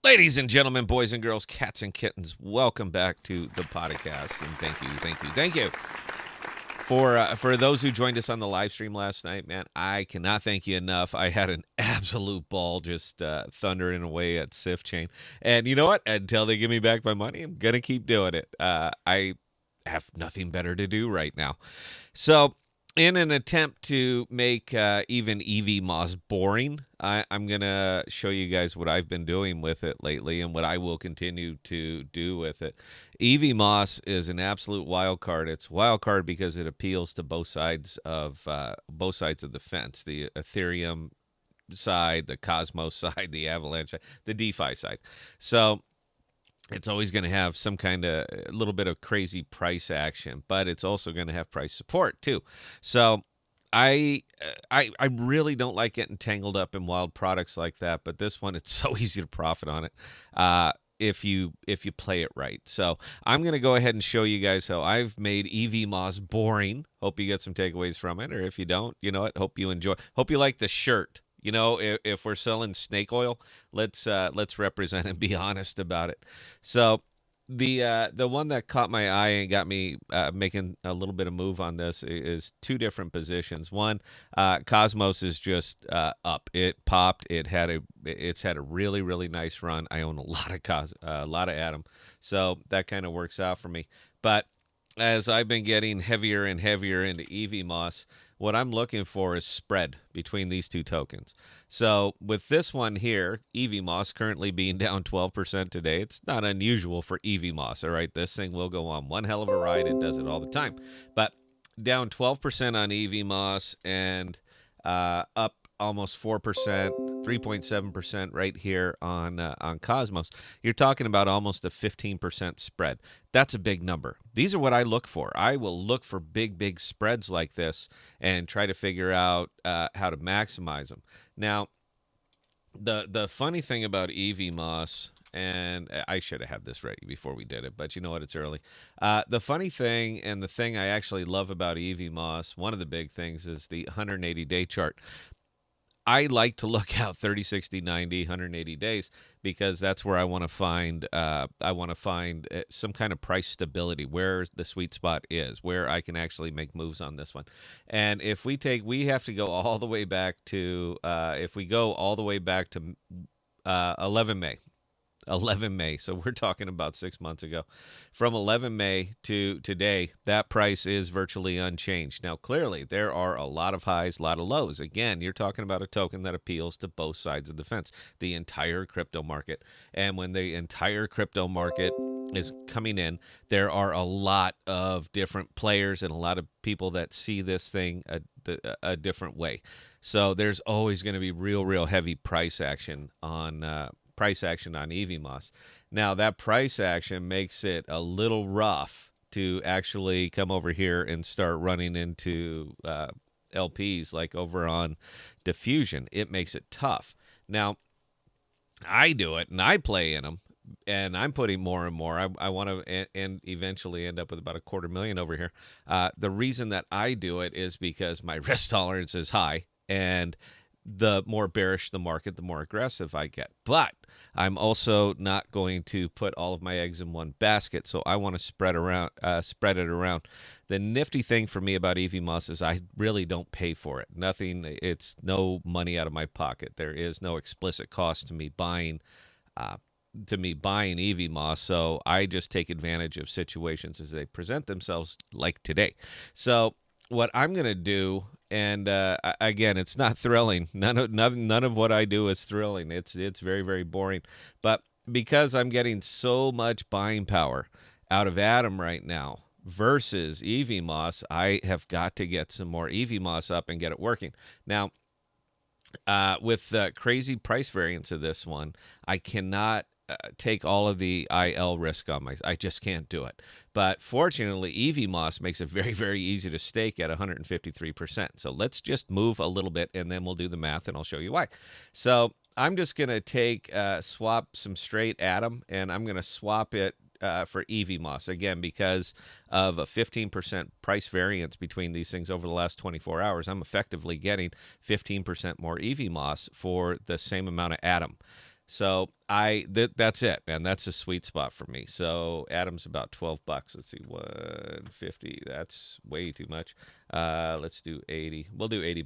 Ladies and gentlemen, boys and girls, cats and kittens, welcome back to the podcast, and thank you for those who joined us on the live stream last night. Man, I cannot thank you enough. I had an absolute ball just thundering away at Sif Chain, and you know what? Until they give me back my money, I'm gonna keep doing it. I have nothing better to do right now, so. In an attempt to make even EVMOS boring, I'm going to show you guys what I've been doing with it lately and what I will continue to do with it. EVMOS is an absolute wild card. It's a wild card because it appeals to both sides of the fence, the Ethereum side, the Cosmos side, the Avalanche side, the DeFi side. So it's always going to have some kind of a little bit of crazy price action, but it's also going to have price support too. So I really don't like getting tangled up in wild products like that, but this one, it's so easy to profit on it if you play it right. So I'm going to go ahead and show you guys how I've made EVMOS boring. Hope you get some takeaways from it, or if you don't, you know what? Hope you enjoy. Hope you like the shirt. You know, if we're selling snake oil, let's represent and be honest about it. So the one that caught my eye and got me making a little bit of move on this is two different positions. One, Cosmos is just up. It popped. It's had a really nice run. I own a lot of Atom, so that kind of works out for me. But as I've been getting heavier and heavier into EVMOS, what I'm looking for is spread between these two tokens. So with this one here, EVMOS currently being down 12% today, it's not unusual for EVMOS, all right? This thing will go on one hell of a ride. It does it all the time. But down 12% on EVMOS and up almost 4%, 3.7% right here on Cosmos. You're talking about almost a 15% spread. That's a big number. These are what I look for. I will look for big spreads like this and try to figure out how to maximize them. Now, the funny thing about EVMOS, and I should have had this ready before we did it, but you know what? It's early. The funny thing and the thing I actually love about EVMOS, one of the big things is the 180-day chart. I like to look out 30, 60, 90, 180 days because that's where I want to find some kind of price stability, where the sweet spot is, where I can actually make moves on this one. And if we have to go all the way back to 11 May. 11 May. So we're talking about 6 months ago. From 11 May to today, that price is virtually unchanged. Now, clearly, there are a lot of highs, a lot of lows. Again, you're talking about a token that appeals to both sides of the fence, the entire crypto market. And when the entire crypto market is coming in, there are a lot of different players and a lot of people that see this thing a different way. So there's always going to be real heavy price action on EVMOS. Now, that price action makes it a little rough to actually come over here and start running into LPs like over on Diffusion. It makes it tough. Now, I do it and I play in them, and I'm putting more and more. I want to and eventually end up with about $250,000 over here. The reason that I do it is because my risk tolerance is high, and the more bearish the market, the more aggressive I get. But I'm also not going to put all of my eggs in one basket, so I want to spread it around. The nifty thing for me about EVMOS is I really don't pay for it. Nothing. It's no money out of my pocket. There is no explicit cost to me buying EVMOS, so I just take advantage of situations as they present themselves, like today. So what I'm going to do, and again, it's not thrilling. None of what I do is thrilling. It's very boring. But because I'm getting so much buying power out of Atom right now versus EVMOS, I have got to get some more EVMOS up and get it working. Now, with the crazy price variance of this one, I cannot take all of the IL risk on I just can't do it. But fortunately, EVMOS makes it very easy to stake at 153%. So let's just move a little bit, and then we'll do the math, and I'll show you why. So I'm just going to swap some straight Atom, and I'm going to swap it for EVMOS, again, because of a 15% price variance between these things over the last 24 hours. I'm effectively getting 15% more EVMOS for the same amount of Atom. So that's it, man. That's a sweet spot for me. So Adam's about $12. Let's see, 150. That's way too much. Let's do 80. We'll do 80.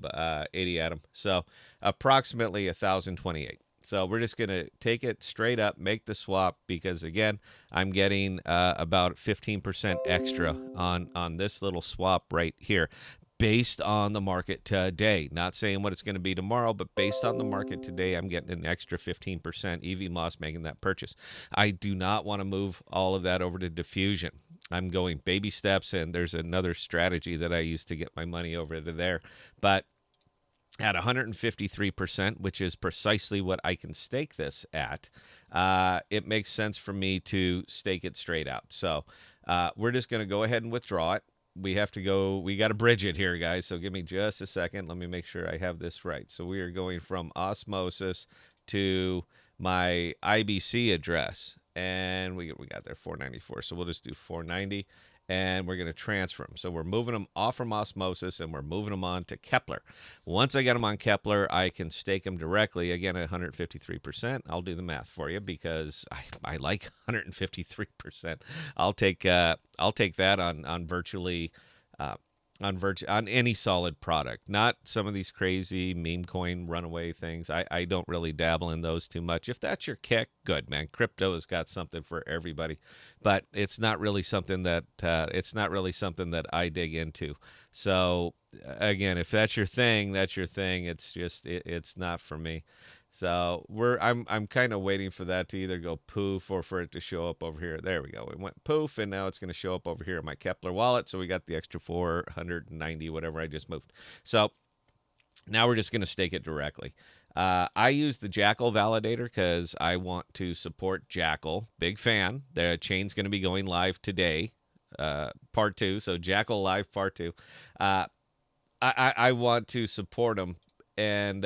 80, Adam. So approximately 1,028. So we're just gonna take it straight up, make the swap because again, I'm getting about 15% extra on this little swap right here based on the market today. Not saying what it's going to be tomorrow, but based on the market today, I'm getting an extra 15%. EVMOS making that purchase. I do not want to move all of that over to diffusion. I'm going baby steps, and there's another strategy that I use to get my money over to there. But at 153%, which is precisely what I can stake this at, it makes sense for me to stake it straight out. So we're just going to go ahead and withdraw it. We got to bridge it here, guys. So give me just a second. Let me make sure I have this right. So we are going from osmosis to my IBC address. And we got there 494. So we'll just do 490. And we're going to transfer them. So we're moving them off from osmosis and we're moving them on to Kepler. Once I get them on Kepler, I can stake them directly, again, at 153%. I'll do the math for you because I like 153%. I'll take that on virtually on any solid product, not some of these crazy meme coin runaway things. I don't really dabble in those too much. If that's your kick, good, man. Crypto has got something for everybody, but it's not really something that I dig into. So again, if that's your thing, that's your thing. It's just it's not for me. So I'm kind of waiting for that to either go poof or for it to show up over here. There we go. It went poof, and now it's going to show up over here in my Kepler wallet. So we got the extra 490, whatever I just moved. So now we're just going to stake it directly. I use the Jackal validator because I want to support Jackal. Big fan. The chain's going to be going live today, part 2. So Jackal live part 2. I want to support them. And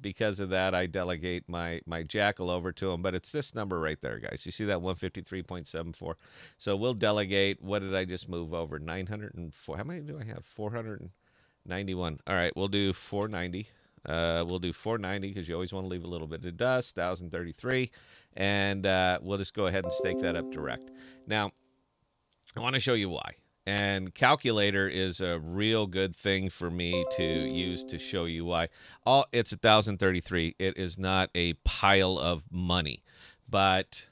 because of that, I delegate my Jackal over to him. But it's this number right there, guys. You see that 153.74? So we'll delegate. What did I just move over? 904. How many do I have? 491. All right, we'll do 490. We'll do 490 because you always want to leave a little bit of dust. 1,033. And we'll just go ahead and stake that up direct. Now, I want to show you why. And calculator is a real good thing for me to use to show you why. It's 1,033. It is not a pile of money, but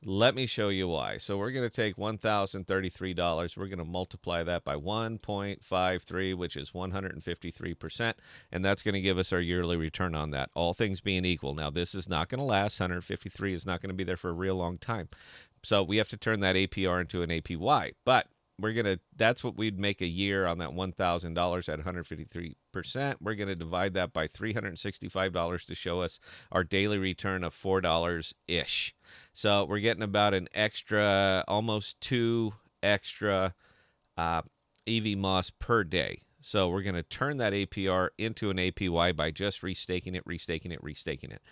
let me show you why. So we're going to take $1,033. We're going to multiply that by 1.53, which is 153%, and that's going to give us our yearly return on that, all things being equal. Now, this is not going to last. 153 is not going to be there for a real long time. So we have to turn that APR into an APY, but that's what we'd make a year on that $1,000 at 153%. We're going to divide that by $365 to show us our daily return of $4-ish. So we're getting about an extra, almost 2 extra EVMOS per day. So we're going to turn that APR into an APY by just restaking it.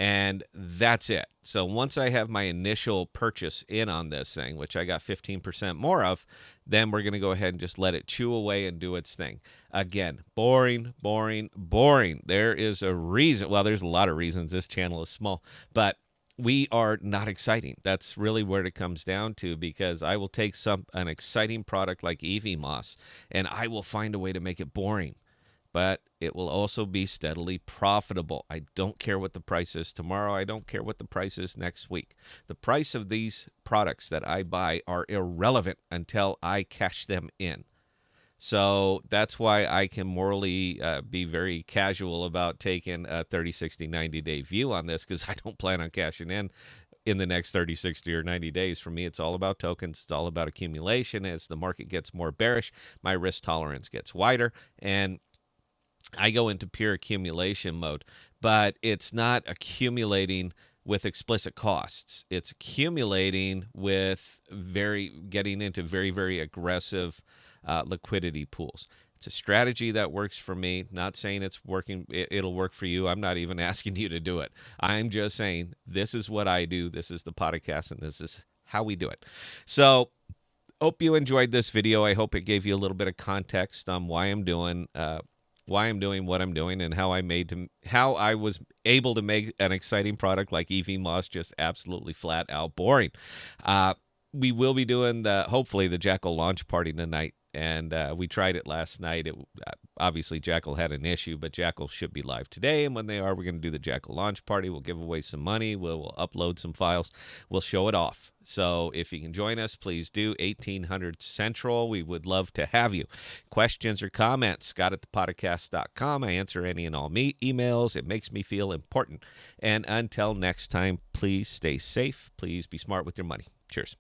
And that's it. So once I have my initial purchase in on this thing, which I got 15% more of, then we're going to go ahead and just let it chew away and do its thing. Again, boring. There is a reason. Well, there's a lot of reasons this channel is small, but we are not exciting. That's really where it comes down to, because I will take an exciting product like EVMOS and I will find a way to make it boring. But it will also be steadily profitable. I don't care what the price is tomorrow. I don't care what the price is next week. The price of these products that I buy are irrelevant until I cash them in. So that's why I can morally be very casual about taking a 30, 60, 90-day view on this, because I don't plan on cashing in the next 30, 60, or 90 days. For me, it's all about tokens. It's all about accumulation. As the market gets more bearish, my risk tolerance gets wider, and I go into pure accumulation mode. But it's not accumulating with explicit costs. It's accumulating with getting into very, very aggressive liquidity pools. It's a strategy that works for me. Not saying it's working, it'll work for you. I'm not even asking you to do it. I'm just saying this is what I do. This is the podcast, and this is how we do it. So hope you enjoyed this video. I hope it gave you a little bit of context on why I'm doing why I'm doing what I'm doing and how I was able to make an exciting product like EVMOS just absolutely flat out boring. We will be doing hopefully the Jackal launch party tonight. And we tried it last night. Obviously, Jackal had an issue, but Jackal should be live today. And when they are, we're going to do the Jackal launch party. We'll give away some money. We'll upload some files. We'll show it off. So if you can join us, please do. 1800 Central. We would love to have you. Questions or comments, scott@thepodcast.com. I answer any and all emails. It makes me feel important. And until next time, please stay safe. Please be smart with your money. Cheers.